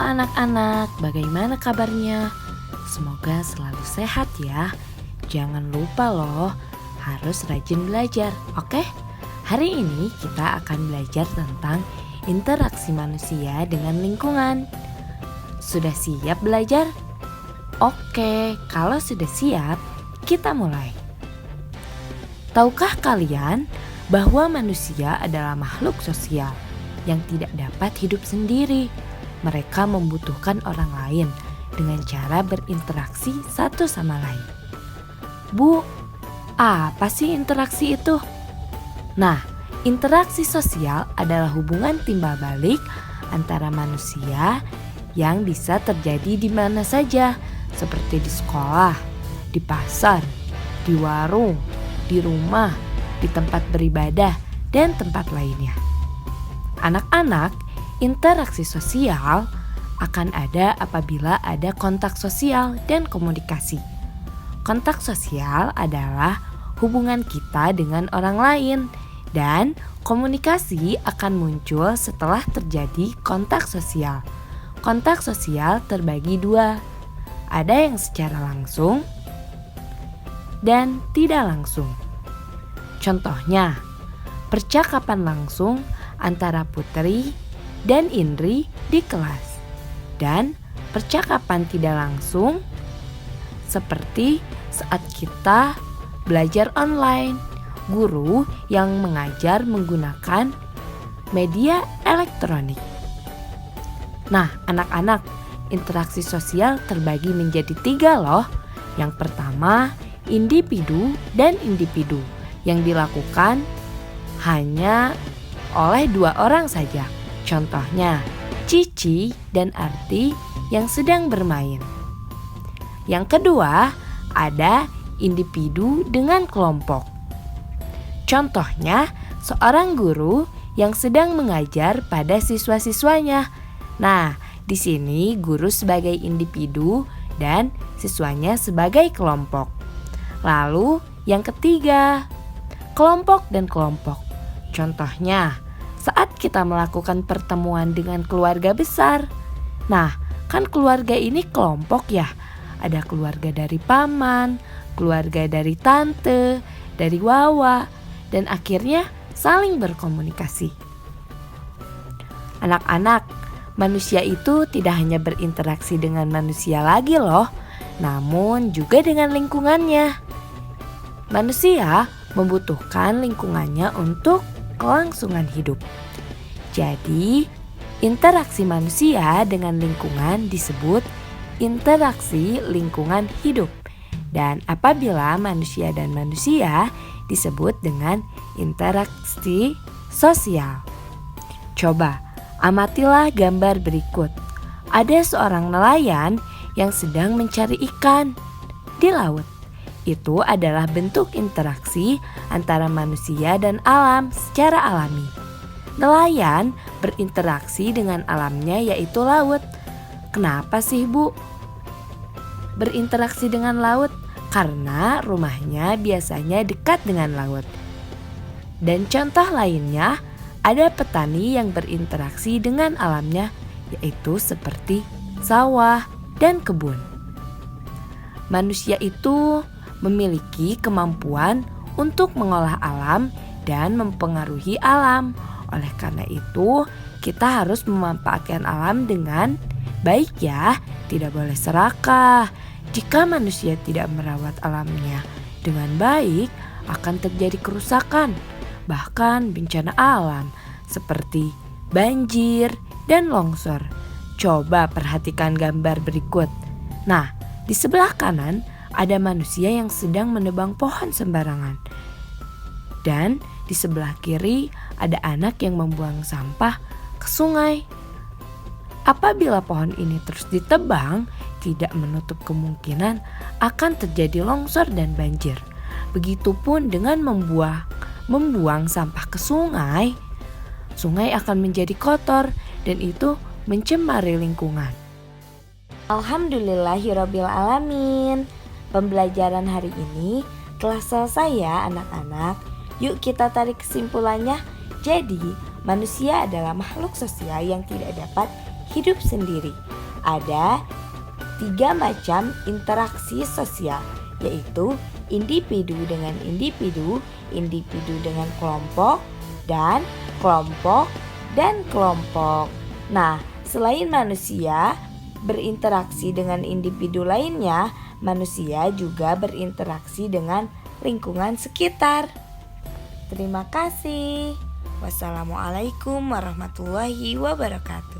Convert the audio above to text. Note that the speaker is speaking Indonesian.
anak-anak, bagaimana kabarnya? Semoga selalu sehat ya. Jangan lupa loh, harus rajin belajar, oke? Hari ini kita akan belajar tentang interaksi manusia dengan lingkungan. Sudah siap belajar? Oke, kalau sudah siap, kita mulai. Tahukah kalian bahwa manusia adalah makhluk sosial yang tidak dapat hidup sendiri? Mereka membutuhkan orang lain dengan cara berinteraksi satu sama lain. Bu, apa sih interaksi itu? Nah, interaksi sosial adalah hubungan timbal balik antara manusia yang bisa terjadi di mana saja, seperti di sekolah, di pasar, di warung, di rumah, di tempat beribadah, dan tempat lainnya. Anak-anak, interaksi sosial akan ada apabila ada kontak sosial dan komunikasi. Kontak sosial adalah hubungan kita dengan orang lain, dan komunikasi akan muncul setelah terjadi kontak sosial. Kontak sosial terbagi dua, ada yang secara langsung dan tidak langsung. Contohnya, percakapan langsung antara Putri dan Indri di kelas, dan percakapan tidak langsung seperti saat kita belajar online, guru yang mengajar menggunakan media elektronik. Nah, anak-anak, interaksi sosial terbagi menjadi 3 loh. Yang pertama, individu dan individu yang dilakukan hanya oleh 2 orang saja. Contohnya, Cici dan Arti yang sedang bermain. Yang kedua, ada individu dengan kelompok. Contohnya, seorang guru yang sedang mengajar pada siswa-siswanya. Nah, di sini guru sebagai individu dan siswanya sebagai kelompok. Lalu, yang ketiga, kelompok dan kelompok. Contohnya, saat kita melakukan pertemuan dengan keluarga besar. Nah, kan keluarga ini kelompok ya. Ada keluarga dari paman, keluarga dari tante, dari wawa, dan akhirnya saling berkomunikasi. Anak-anak, manusia itu tidak hanya berinteraksi dengan manusia lagi loh, namun juga dengan lingkungannya. Manusia membutuhkan lingkungannya untuk kelangsungan hidup. Jadi, interaksi manusia dengan lingkungan disebut interaksi lingkungan hidup. Dan apabila manusia dan manusia disebut dengan interaksi sosial. Coba amatilah gambar berikut. Ada seorang nelayan yang sedang mencari ikan di laut. Itu adalah bentuk interaksi antara manusia dan alam secara alami. Nelayan berinteraksi dengan alamnya, yaitu laut. Kenapa sih, Bu? Berinteraksi dengan laut karena rumahnya biasanya dekat dengan laut. Dan contoh lainnya, ada petani yang berinteraksi dengan alamnya, yaitu seperti sawah dan kebun. Manusia itu memiliki kemampuan untuk mengolah alam dan mempengaruhi alam. Oleh karena itu, kita harus memanfaatkan alam dengan baik ya, tidak boleh serakah. Jika manusia tidak merawat alamnya dengan baik, akan terjadi kerusakan, bahkan bencana alam seperti banjir dan longsor. Coba perhatikan gambar berikut. Nah, di sebelah kanan ada manusia yang sedang menebang pohon sembarangan. Dan di sebelah kiri ada anak yang membuang sampah ke sungai. Apabila pohon ini terus ditebang, tidak menutup kemungkinan akan terjadi longsor dan banjir. Begitupun dengan membuang sampah ke sungai. Sungai akan menjadi kotor dan itu mencemari lingkungan. Alhamdulillahirabbil alamin. Pembelajaran hari ini telah selesai ya anak-anak. Yuk kita tarik kesimpulannya. Jadi, manusia adalah makhluk sosial yang tidak dapat hidup sendiri. Ada 3 macam interaksi sosial, yaitu individu dengan individu, individu dengan kelompok, dan kelompok dan kelompok. Nah, selain manusia berinteraksi dengan individu lainnya, manusia juga berinteraksi dengan lingkungan sekitar. Terima kasih. Wassalamualaikum warahmatullahi wabarakatuh.